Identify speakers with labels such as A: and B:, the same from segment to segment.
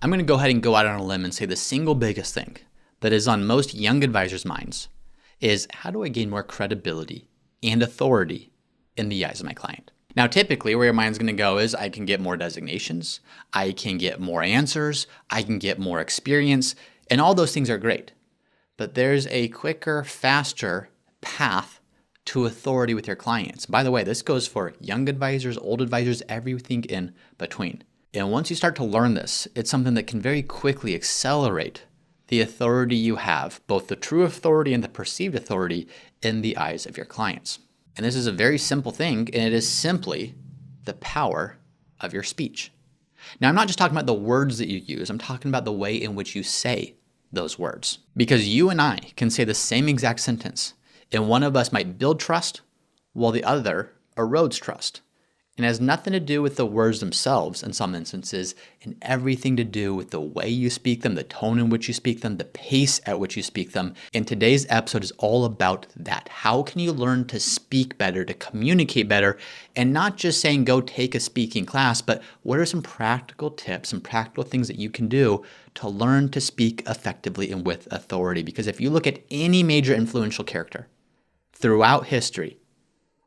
A: I'm going to go ahead and go out on a limb and say the single biggest thing that is on most young advisors' minds is, how do I gain more credibility and authority in the eyes of my client? Now, typically where your mind's going to go is, I can get more designations, I can get more answers, I can get more experience, and all those things are great. But there's a quicker, faster path to authority with your clients. By the way, this goes for young advisors, old advisors, everything in between. And once you start to learn this, it's something that can very quickly accelerate the authority you have, both the true authority and the perceived authority in the eyes of your clients. And this is a very simple thing, and it is simply the power of your speech. Now, I'm not just talking about the words that you use, I'm talking about the way in which you say those words. Because you and I can say the same exact sentence, and one of us might build trust while the other erodes trust. And it has nothing to do with the words themselves in some instances, and everything to do with the way you speak them, the tone in which you speak them, the pace at which you speak them. And today's episode is all about that. How can you learn to speak better, to communicate better, and not just saying go take a speaking class, but what are some practical tips and practical things that you can do to learn to speak effectively and with authority? Because if you look at any major influential character throughout history,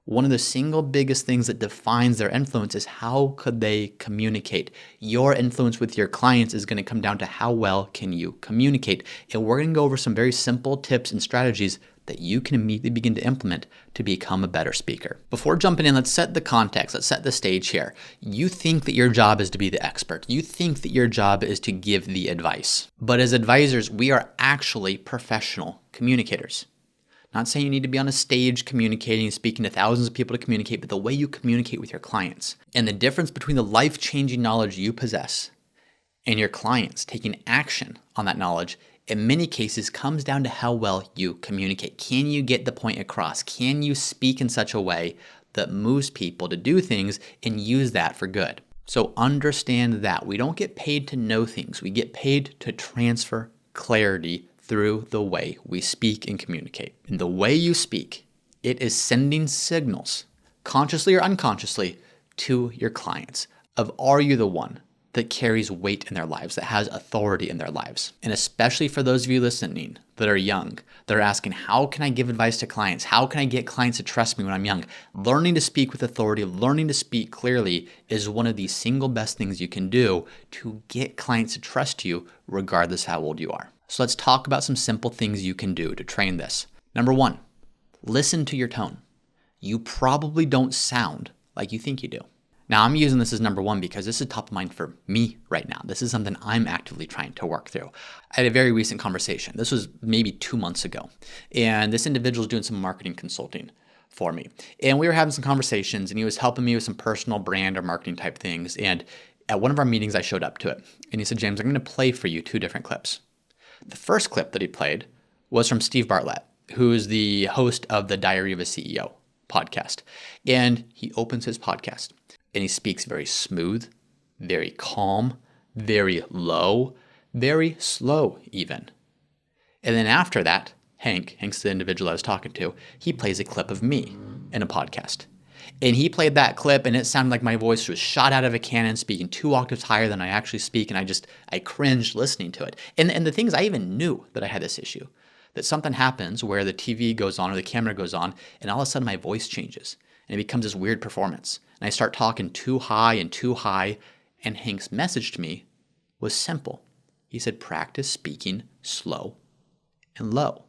A: one of the single biggest things that defines their influence is how could they communicate. Your influence with your clients is going to come down to how well can you communicate. And we're going to go over some very simple tips and strategies that you can immediately begin to implement to become a better speaker. Before jumping in, let's set the context. Let's set the stage here. You think that your job is to be the expert. You think that your job is to give the advice. But as advisors, we are actually professional communicators. Not saying you need to be on a stage communicating, speaking to thousands of people to communicate, but the way you communicate with your clients. And the difference between the life-changing knowledge you possess and your clients taking action on that knowledge, in many cases, comes down to how well you communicate. Can you get the point across? Can you speak in such a way that moves people to do things and use that for good? So understand that we don't get paid to know things. We get paid to transfer clarity through the way we speak and communicate. And the way you speak, it is sending signals, consciously or unconsciously, to your clients of, are you the one that carries weight in their lives, that has authority in their lives? And especially for those of you listening that are young, that are asking, how can I give advice to clients? How can I get clients to trust me when I'm young? Learning to speak with authority, learning to speak clearly is one of the single best things you can do to get clients to trust you regardless how old you are. So let's talk about some simple things you can do to train this. Number one, listen to your tone. You probably don't sound like you think you do. Now, I'm using this as number one because this is top of mind for me right now. This is something I'm actively trying to work through. I had a very recent conversation. This was maybe 2 months ago. And this individual is doing some marketing consulting for me. And we were having some conversations, and he was helping me with some personal brand or marketing type things. And at one of our meetings, I showed up to it. And he said, James, I'm going to play for you 2 different clips. The first clip that he played was from Steve Bartlett, who is the host of the Diary of a CEO podcast. And he opens his podcast and he speaks very smooth, very calm, very low, very slow even. And then after that, Hank's the individual I was talking to, he plays a clip of me in a podcast. And he played that clip and it sounded like my voice was shot out of a cannon, speaking 2 octaves higher than I actually speak. And I cringed listening to it. And the thing is, I even knew that I had this issue, that something happens where the TV goes on or the camera goes on and all of a sudden my voice changes and it becomes this weird performance. And I start talking too high. And Hank's message to me was simple. He said, practice speaking slow and low.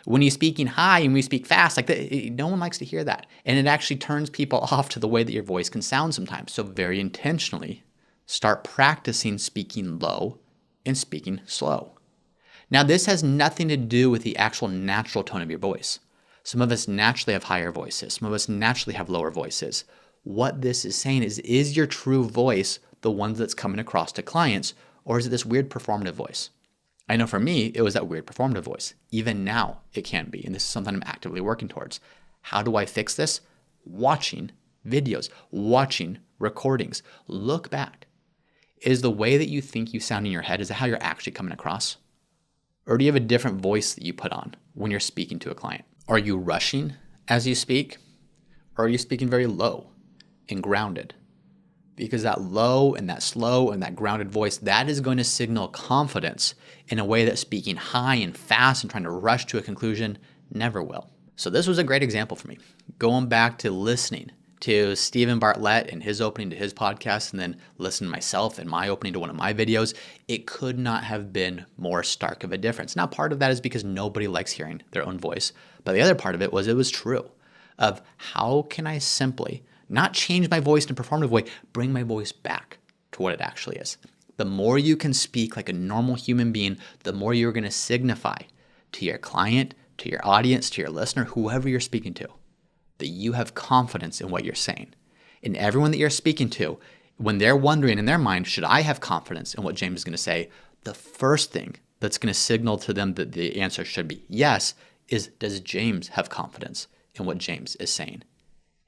A: When you're speaking high and we speak fast, like that, no one likes to hear that. And it actually turns people off to the way that your voice can sound sometimes. So very intentionally, start practicing speaking low and speaking slow. Now, this has nothing to do with the actual natural tone of your voice. Some of us naturally have higher voices. Some of us naturally have lower voices. What this is saying is your true voice the one that's coming across to clients, or is it this weird performative voice? I know for me, it was that weird performative voice. Even now, it can be, and this is something I'm actively working towards. How do I fix this? Watching videos, watching recordings. Look back. Is the way that you think you sound in your head, is that how you're actually coming across? Or do you have a different voice that you put on when you're speaking to a client? Are you rushing as you speak? Or are you speaking very low and grounded? Because that low and that slow and that grounded voice, that is going to signal confidence in a way that speaking high and fast and trying to rush to a conclusion never will. So this was a great example for me. Going back to listening to Stephen Bartlett and his opening to his podcast, and then listening to myself and my opening to one of my videos, it could not have been more stark of a difference. Now, part of that is because nobody likes hearing their own voice, but the other part of it was true of how can I simply not change my voice in a performative way, bring my voice back to what it actually is. The more you can speak like a normal human being, the more you're going to signify to your client, to your audience, to your listener, whoever you're speaking to, that you have confidence in what you're saying. And everyone that you're speaking to, when they're wondering in their mind, should I have confidence in what James is going to say? The first thing that's going to signal to them that the answer should be yes is, does James have confidence in what James is saying?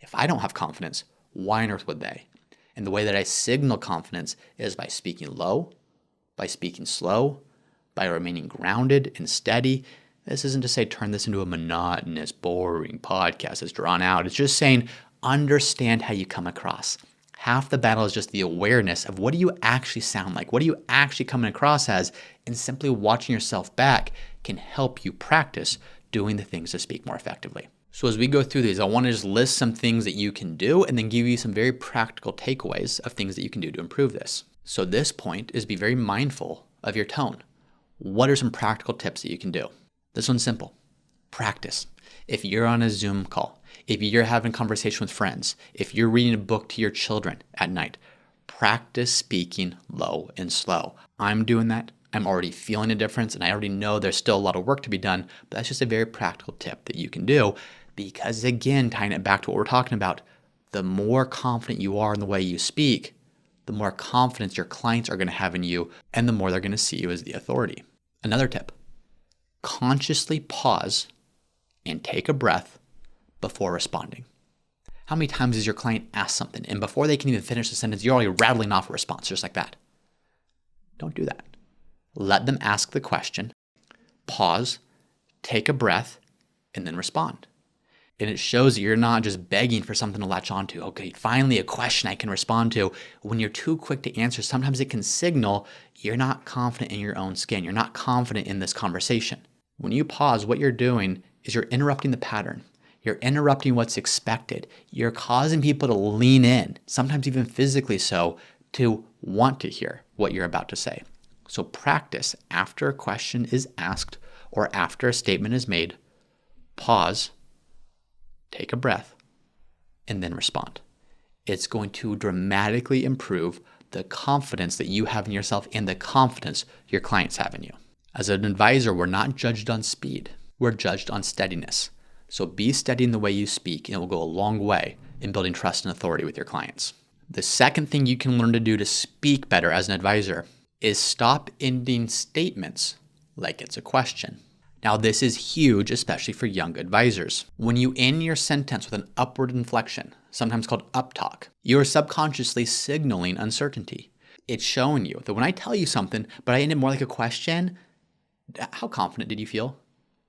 A: If I don't have confidence, why on earth would they? And the way that I signal confidence is by speaking low, by speaking slow, by remaining grounded and steady. This isn't to say turn this into a monotonous, boring podcast that's drawn out. It's just saying understand how you come across. Half the battle is just the awareness of what do you actually sound like? What are you actually coming across as? And simply watching yourself back can help you practice doing the things to speak more effectively. So as we go through these, I want to just list some things that you can do and then give you some very practical takeaways of things that you can do to improve this. So this point is be very mindful of your tone. What are some practical tips that you can do? This one's simple. Practice. If you're on a Zoom call, if you're having a conversation with friends, if you're reading a book to your children at night, practice speaking low and slow. I'm doing that. I'm already feeling a difference, and I already know there's still a lot of work to be done, but that's just a very practical tip that you can do because, again, tying it back to what we're talking about, the more confident you are in the way you speak, the more confidence your clients are going to have in you, and the more they're going to see you as the authority. Another tip, consciously pause and take a breath before responding. How many times has your client asked something, and before they can even finish the sentence, you're already rattling off a response just like that? Don't do that. Let them ask the question, pause, take a breath, and then respond. And it shows that you're not just begging for something to latch onto. Okay, finally a question I can respond to. When you're too quick to answer, sometimes it can signal you're not confident in your own skin. You're not confident in this conversation. When you pause, what you're doing is you're interrupting the pattern. You're interrupting what's expected. You're causing people to lean in, sometimes even physically so, to want to hear what you're about to say. So practice after a question is asked or after a statement is made, pause, take a breath, and then respond. It's going to dramatically improve the confidence that you have in yourself and the confidence your clients have in you. As an advisor, we're not judged on speed. We're judged on steadiness. So be steady in the way you speak, and it will go a long way in building trust and authority with your clients. The second thing you can learn to do to speak better as an advisor is stop ending statements like it's a question. Now, this is huge, especially for young advisors. When you end your sentence with an upward inflection, sometimes called Uptalk, you are subconsciously signaling uncertainty. It's showing you that when I tell you something, but I end it more like a question, how confident did you feel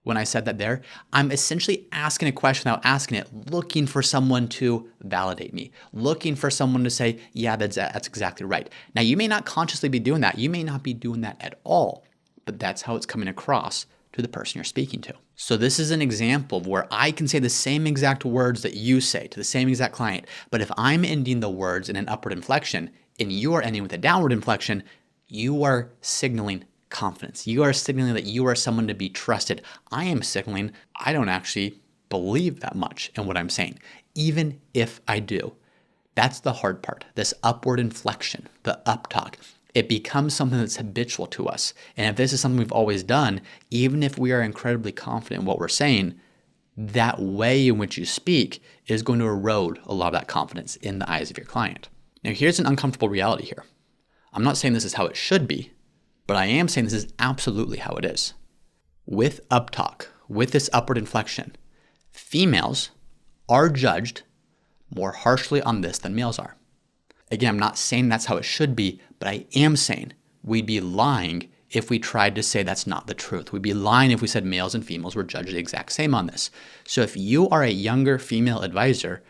A: when I said that there? I'm essentially asking a question without asking it, looking for someone to validate me, looking for someone to say, yeah, that's exactly right. Now, you may not consciously be doing that. You may not be doing that at all, but that's how it's coming across to the person you're speaking to. So this is an example of where I can say the same exact words that you say to the same exact client, but if I'm ending the words in an upward inflection and you are ending with a downward inflection, you are signaling confidence. You are signaling that you are someone to be trusted. I am signaling I don't actually believe that much in what I'm saying, even if I do. That's the hard part, this upward inflection, the uptalk. It becomes something that's habitual to us. And if this is something we've always done, even if we are incredibly confident in what we're saying, that way in which you speak is going to erode a lot of that confidence in the eyes of your client. Now, here's an uncomfortable reality here. I'm not saying this is how it should be, but I am saying this is absolutely how it is. With uptalk, with this upward inflection, females are judged more harshly on this than males are. Again, I'm not saying that's how it should be, but I am saying we'd be lying if we tried to say that's not the truth. We'd be lying if we said males and females were judged the exact same on this. So if you are a younger female advisor,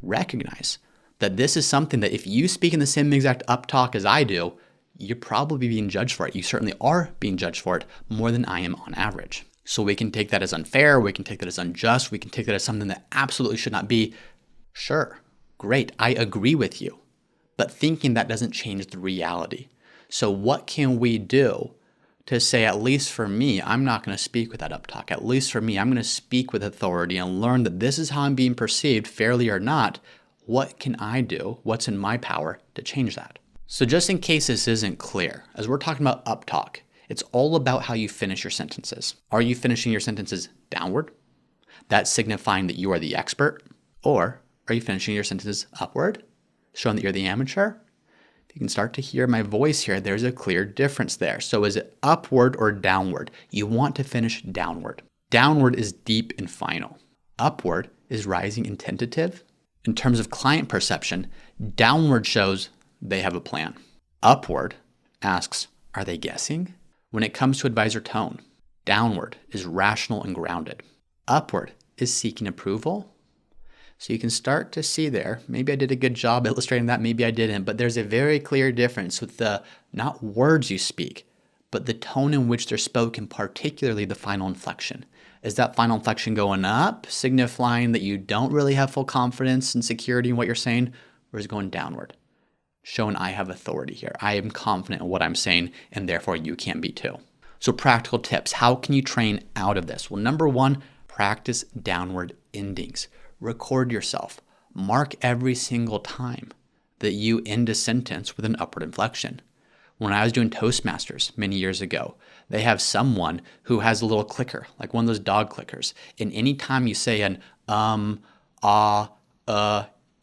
A: recognize that this is something that if you speak in the same exact uptalk as I do, you're probably being judged for it. You certainly are being judged for it more than I am on average. So we can take that as unfair. We can take that as unjust. We can take that as something that absolutely should not be. Sure, great, I agree with you. But thinking that doesn't change the reality. So what can we do to say, at least for me, I'm not going to speak with that uptalk. At least for me, I'm going to speak with authority and learn that this is how I'm being perceived, fairly or not. What can I do? What's in my power to change that? So just in case this isn't clear, as we're talking about uptalk, it's all about how you finish your sentences. Are you finishing your sentences downward? That's signifying that you are the expert. Or are you finishing your sentences upward, showing that you're the amateur? If you can start to hear my voice here, there's a clear difference there. So is it upward or downward? You want to finish downward. Downward is deep and final. Upward is rising and tentative. In terms of client perception, downward shows they have a plan. Upward asks, are they guessing? When it comes to advisor tone, downward is rational and grounded. Upward is seeking approval. So you can start to see there, maybe I did a good job illustrating that, maybe I didn't, but there's a very clear difference with the not words you speak, but the tone in which they're spoken, particularly the final inflection. Is that final inflection going up, signifying that you don't really have full confidence and security in what you're saying, or is it going downward, showing I have authority here. I am confident in what I'm saying, and therefore you can be too. So practical tips. How can you train out of this? Well, number one, practice downward endings. Record yourself. Mark every single time that you end a sentence with an upward inflection. When I was doing Toastmasters many years ago, they have someone who has a little clicker, like one of those dog clickers. And anytime you say an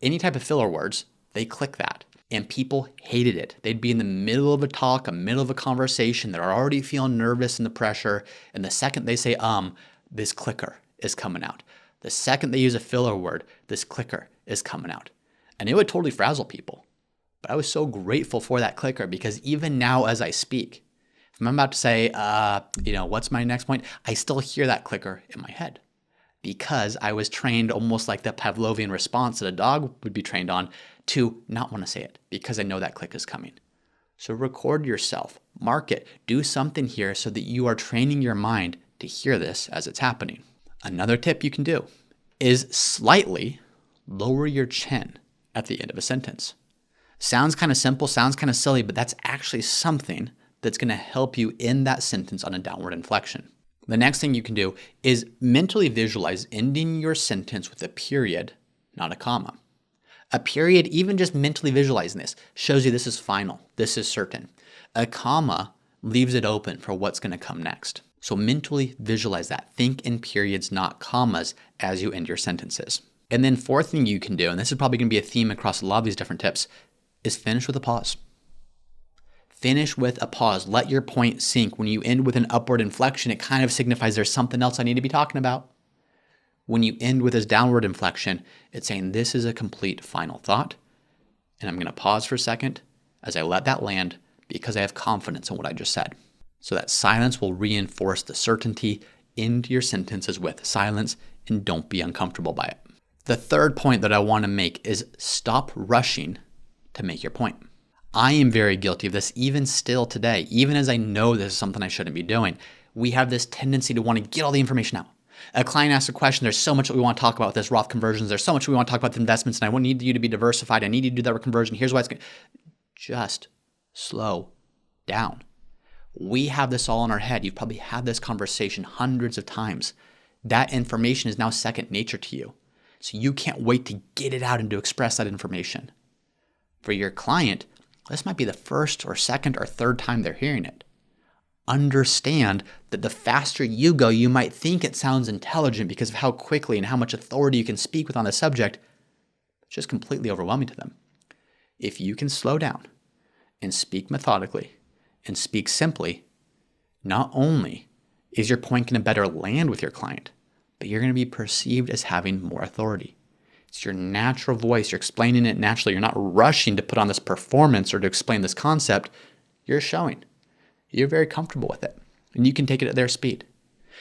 A: any type of filler words, they click that. And people hated it. They'd be in the middle of a talk, a middle of a conversation. They're already feeling nervous in the pressure. And the second they say, this clicker is coming out. The second they use a filler word, this clicker is coming out. And it would totally frazzle people. But I was so grateful for that clicker because even now as I speak, if I'm about to say, what's my next point? I still hear that clicker in my head because I was trained almost like the Pavlovian response that a dog would be trained on to not want to say it because I know that click is coming. So record yourself, mark it, do something here so that you are training your mind to hear this as it's happening. Another tip you can do is slightly lower your chin at the end of a sentence. Sounds kind of simple, sounds kind of silly, but that's actually something that's going to help you in that sentence on a downward inflection. The next thing you can do is mentally visualize ending your sentence with a period, not a comma. A period, even just mentally visualizing this, shows you this is final, this is certain. A comma leaves it open for what's going to come next. So mentally visualize that. Think in periods, not commas, as you end your sentences. And then fourth thing you can do, and this is probably going to be a theme across a lot of these different tips, is finish with a pause. Finish with a pause. Let your point sink. When you end with an upward inflection, it kind of signifies there's something else I need to be talking about. When you end with this downward inflection, it's saying this is a complete final thought. And I'm going to pause for a second as I let that land because I have confidence in what I just said. So that silence will reinforce the certainty. End your sentences with silence and don't be uncomfortable by it. The third point that I want to make is stop rushing to make your point. I am very guilty of this even still today. Even as I know this is something I shouldn't be doing, we have this tendency to want to get all the information out. A client asks a question, there's so much that we want to talk about with this Roth conversions, there's so much we want to talk about with investments, and I need you to be diversified, I need you to do that conversion, here's why it's going to... Just slow down. We have this all in our head. You've probably had this conversation hundreds of times. That information is now second nature to you. So you can't wait to get it out and to express that information. For your client, this might be the first or second or third time they're hearing it. Understand that the faster you go, you might think it sounds intelligent because of how quickly and how much authority you can speak with on the subject. It's just completely overwhelming to them. If you can slow down and speak methodically and speak simply, not only is your point going to better land with your client, but you're going to be perceived as having more authority. It's your natural voice. You're explaining it naturally. You're not rushing to put on this performance or to explain this concept. You're showing. You're very comfortable with it, and you can take it at their speed.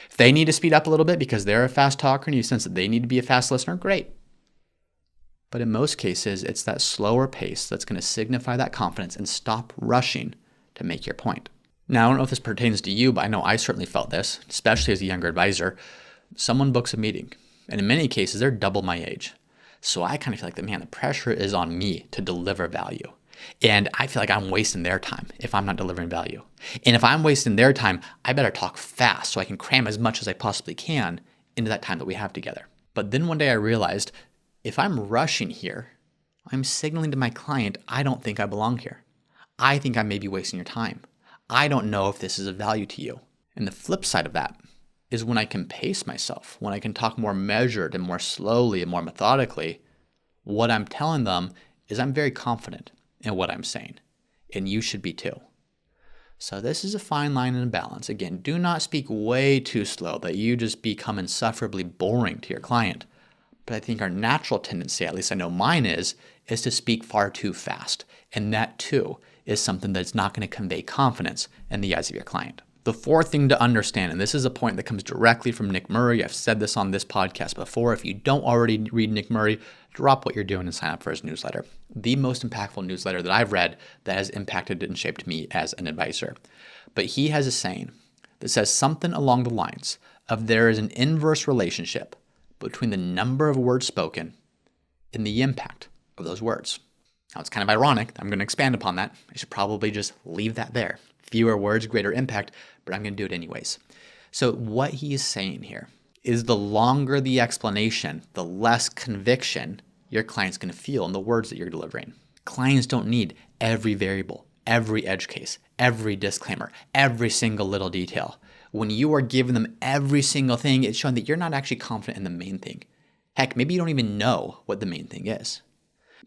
A: If they need to speed up a little bit because they're a fast talker and you sense that they need to be a fast listener, great. But in most cases, it's that slower pace that's going to signify that confidence and stop rushing to make your point. Now, I don't know if this pertains to you, but I know I certainly felt this, especially as a younger advisor. Someone books a meeting, and in many cases, they're double my age. So I kind of feel like, the pressure is on me to deliver value. And I feel like I'm wasting their time if I'm not delivering value. And if I'm wasting their time, I better talk fast so I can cram as much as I possibly can into that time that we have together. But then one day I realized, if I'm rushing here, I'm signaling to my client, I don't think I belong here. I think I may be wasting your time. I don't know if this is of value to you. And the flip side of that is when I can pace myself, when I can talk more measured and more slowly and more methodically, what I'm telling them is I'm very confident in what I'm saying, and you should be too. So this is a fine line and a balance. Again, do not speak way too slow that you just become insufferably boring to your client. But I think our natural tendency, at least I know mine is to speak far too fast. And that too is something that's not going to convey confidence in the eyes of your client. The fourth thing to understand, and this is a point that comes directly from Nick Murray. I've said this on this podcast before. If you don't already read Nick Murray, drop what you're doing and sign up for his newsletter. The most impactful newsletter that I've read that has impacted and shaped me as an advisor. But he has a saying that says something along the lines of there is an inverse relationship between the number of words spoken and the impact of those words. Now, it's kind of ironic. I'm going to expand upon that. I should probably just leave that there. Fewer words, greater impact, but I'm going to do it anyways. So what he is saying here is the longer the explanation, the less conviction your client's going to feel in the words that you're delivering. Clients don't need every variable, every edge case, every disclaimer, every single little detail. When you are giving them every single thing, it's showing that you're not actually confident in the main thing. Heck, maybe you don't even know what the main thing is.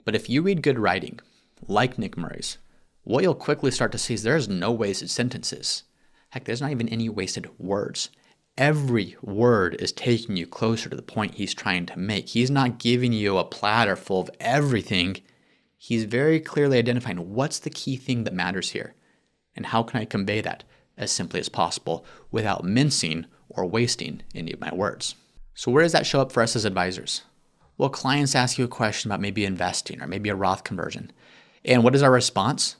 A: But if you read good writing, like Nick Murray's, what you'll quickly start to see is there's no wasted sentences. Heck, there's not even any wasted words. Every word is taking you closer to the point he's trying to make. He's not giving you a platter full of everything. He's very clearly identifying what's the key thing that matters here, and how can I convey that as simply as possible without mincing or wasting any of my words. So where does that show up for us as advisors? Well, clients ask you a question about maybe investing or maybe a Roth conversion. And what is our response?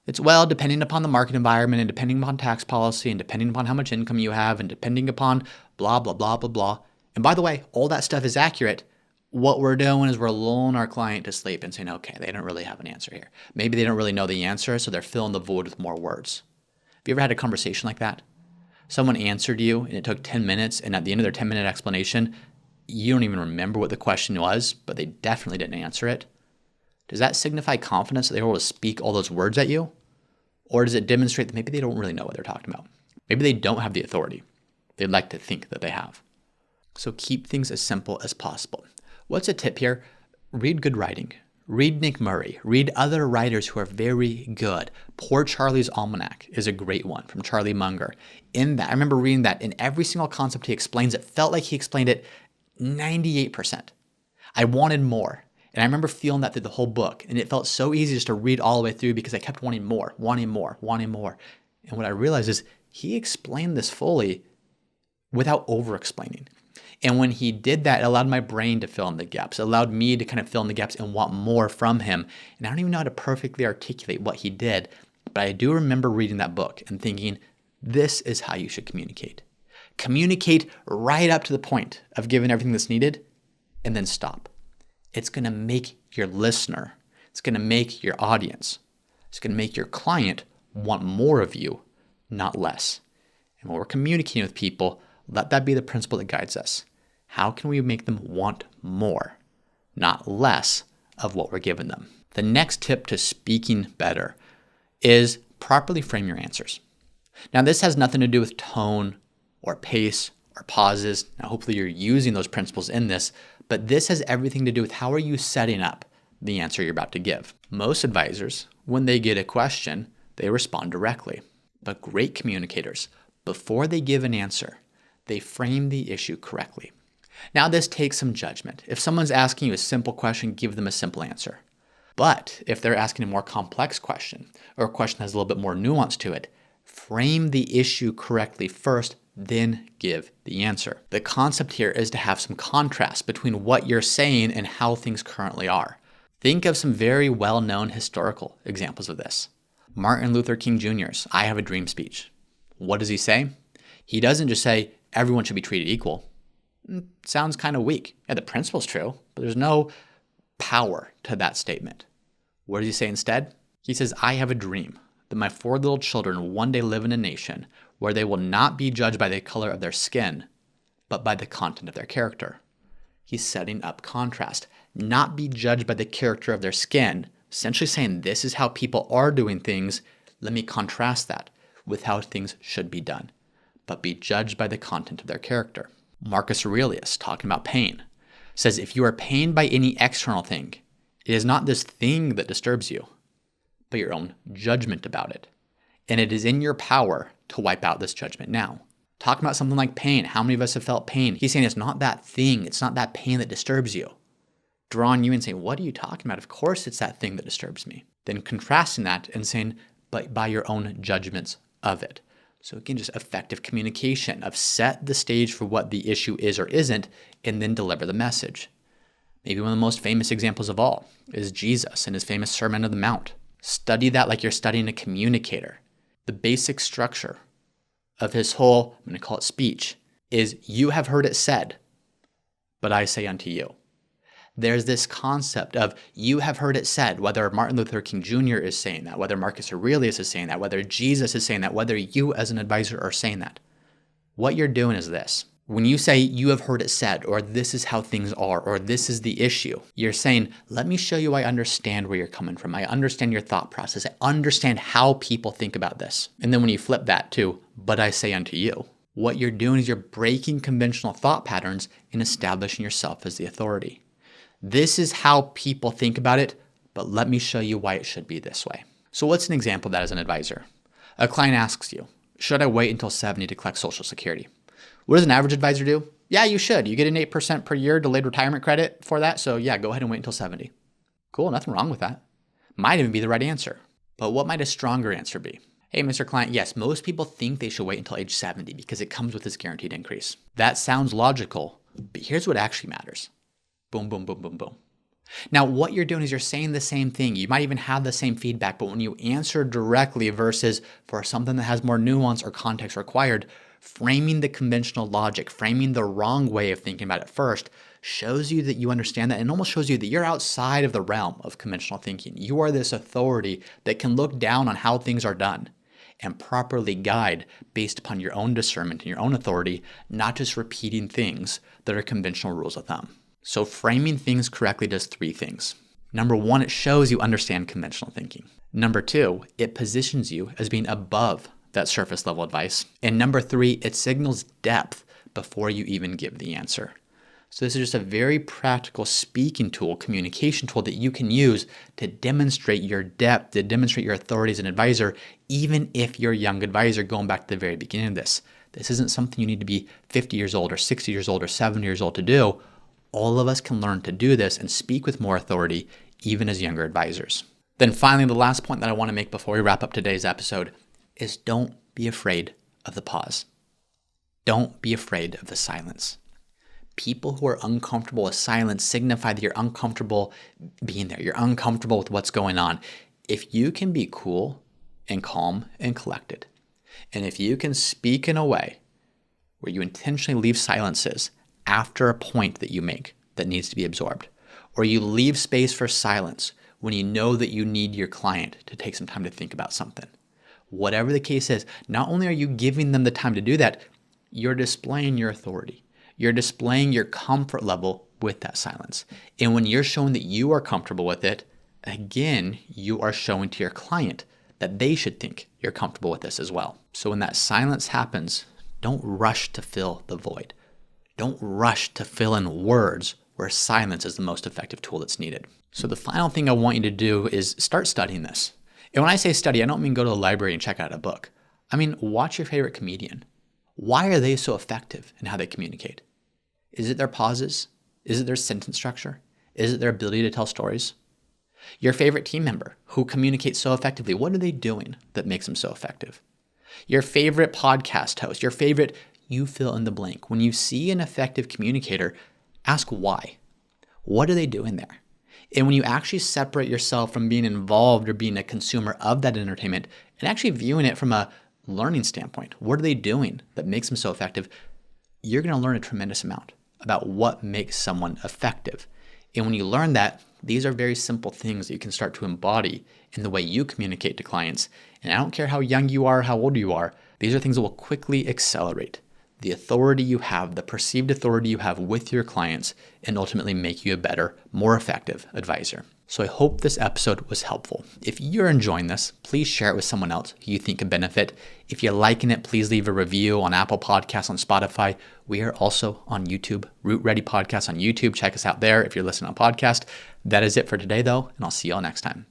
A: It's, well, depending upon the market environment and depending upon tax policy and depending upon how much income you have and depending upon blah, blah, blah, blah, blah. And by the way, all that stuff is accurate. What we're doing is we're lulling our client to sleep and saying, okay, they don't really have an answer here. Maybe they don't really know the answer, so they're filling the void with more words. Have you ever had a conversation like that? Someone answered you and it took 10 minutes, and at the end of their 10-minute explanation, you don't even remember what the question was, but they definitely didn't answer it. Does that signify confidence that they were able to speak all those words at you? Or does it demonstrate that maybe they don't really know what they're talking about? Maybe they don't have the authority they'd like to think that they have. So keep things as simple as possible. What's a tip here? Read good writing. Read Nick Murray. Read other writers who are very good. Poor Charlie's Almanac is a great one from Charlie Munger. In that, I remember reading that in every single concept he explains, it felt like he explained it 98%. I wanted more. And I remember feeling that through the whole book. And it felt so easy just to read all the way through because I kept wanting more, wanting more, wanting more. And what I realized is he explained this fully without over-explaining. And when he did that, it allowed my brain to fill in the gaps. It allowed me to kind of fill in the gaps and want more from him. And I don't even know how to perfectly articulate what he did. But I do remember reading that book and thinking, this is how you should communicate. Communicate right up to the point of giving everything that's needed and then stop. It's going to make your listener, it's going to make your audience, it's going to make your client want more of you, not less. And when we're communicating with people, let that be the principle that guides us. How can we make them want more, not less of what we're giving them? The next tip to speaking better is properly frame your answers. Now, this has nothing to do with tone or pace or pauses. Now, hopefully you're using those principles in this, but this has everything to do with how are you setting up the answer you're about to give. Most advisors, when they get a question, they respond directly. But great communicators, before they give an answer, they frame the issue correctly. Now, this takes some judgment. If someone's asking you a simple question, give them a simple answer. But if they're asking a more complex question or a question that has a little bit more nuance to it, frame the issue correctly first then give the answer. The concept here is to have some contrast between what you're saying and how things currently are. Think of some very well-known historical examples of this. Martin Luther King Jr.'s I Have a Dream speech. What does he say? He doesn't just say everyone should be treated equal. Sounds kind of weak. Yeah, the principle's true, but there's no power to that statement. What does he say instead? He says, I have a dream that my 4 little children will one day live in a nation where they will not be judged by the color of their skin, but by the content of their character. He's setting up contrast. Not be judged by the character of their skin, essentially saying this is how people are doing things. Let me contrast that with how things should be done, but be judged by the content of their character. Marcus Aurelius, talking about pain, says if you are pained by any external thing, it is not this thing that disturbs you, but your own judgment about it. And it is in your power to wipe out this judgment now. Talking about something like pain, how many of us have felt pain? He's saying it's not that thing, it's not that pain that disturbs you. Drawing you and saying, what are you talking about? Of course it's that thing that disturbs me. Then contrasting that and saying, but by your own judgments of it. So again, just effective communication of set the stage for what the issue is or isn't, and then deliver the message. Maybe one of the most famous examples of all is Jesus and his famous Sermon on the Mount. Study that like you're studying a communicator. The basic structure of his whole, I'm going to call it speech, is you have heard it said, but I say unto you. There's this concept of you have heard it said, whether Martin Luther King Jr. is saying that, whether Marcus Aurelius is saying that, whether Jesus is saying that, whether you as an advisor are saying that. What you're doing is this. When you say you have heard it said, or this is how things are, or this is the issue, you're saying, let me show you I understand where you're coming from. I understand your thought process. I understand how people think about this. And then when you flip that to, but I say unto you, what you're doing is you're breaking conventional thought patterns and establishing yourself as the authority. This is how people think about it, but let me show you why it should be this way. So what's an example of that as an advisor? A client asks you, should I wait until 70 to collect Social Security? What does an average advisor do? Yeah, you should. You get an 8% per year delayed retirement credit for that. So yeah, go ahead and wait until 70. Cool, nothing wrong with that. Might even be the right answer. But what might a stronger answer be? Hey, Mr. Client, yes, most people think they should wait until age 70 because it comes with this guaranteed increase. That sounds logical, but here's what actually matters. Boom, boom, boom, boom, boom. Now, what you're doing is you're saying the same thing. You might even have the same feedback, but when you answer directly versus for something that has more nuance or context required, framing the conventional logic, framing the wrong way of thinking about it first, shows you that you understand that and almost shows you that you're outside of the realm of conventional thinking. You are this authority that can look down on how things are done and properly guide based upon your own discernment and your own authority, not just repeating things that are conventional rules of thumb. So framing things correctly does 3 things. Number 1, it shows you understand conventional thinking. Number 2, it positions you as being above that surface level advice. And number 3, it signals depth before you even give the answer. So this is just a very practical speaking tool, communication tool that you can use to demonstrate your depth, to demonstrate your authority as an advisor, even if you're a young advisor, going back to the very beginning of this. This isn't something you need to be 50 years old or 60 years old or 70 years old to do. All of us can learn to do this and speak with more authority, even as younger advisors. Then finally, the last point that I want to make before we wrap up today's episode is don't be afraid of the pause. Don't be afraid of the silence. People who are uncomfortable with silence signify that you're uncomfortable being there. You're uncomfortable with what's going on. If you can be cool and calm and collected, and if you can speak in a way where you intentionally leave silences after a point that you make that needs to be absorbed, or you leave space for silence when you know that you need your client to take some time to think about something. Whatever the case is, not only are you giving them the time to do that, you're displaying your authority. You're displaying your comfort level with that silence. And when you're showing that you are comfortable with it, again, you are showing to your client that they should think you're comfortable with this as well. So when that silence happens, don't rush to fill the void. Don't rush to fill in words where silence is the most effective tool that's needed. So the final thing I want you to do is start studying this. And when I say study, I don't mean go to the library and check out a book. I mean, watch your favorite comedian. Why are they so effective in how they communicate? Is it their pauses? Is it their sentence structure? Is it their ability to tell stories? Your favorite team member who communicates so effectively, what are they doing that makes them so effective? Your favorite podcast host, your favorite you fill in the blank. When you see an effective communicator, ask why. What are they doing there? And when you actually separate yourself from being involved or being a consumer of that entertainment and actually viewing it from a learning standpoint, what are they doing that makes them so effective? You're going to learn a tremendous amount about what makes someone effective. And when you learn that, these are very simple things that you can start to embody in the way you communicate to clients. And I don't care how young you are, how old you are, these are things that will quickly accelerate the authority you have, the perceived authority you have with your clients, and ultimately make you a better, more effective advisor. So I hope this episode was helpful. If you're enjoying this, please share it with someone else who you think could benefit. If you're liking it, please leave a review on Apple Podcasts, on Spotify. We are also on YouTube, Root Ready Podcast on YouTube. Check us out there if you're listening on podcast. That is it for today, though, and I'll see y'all next time.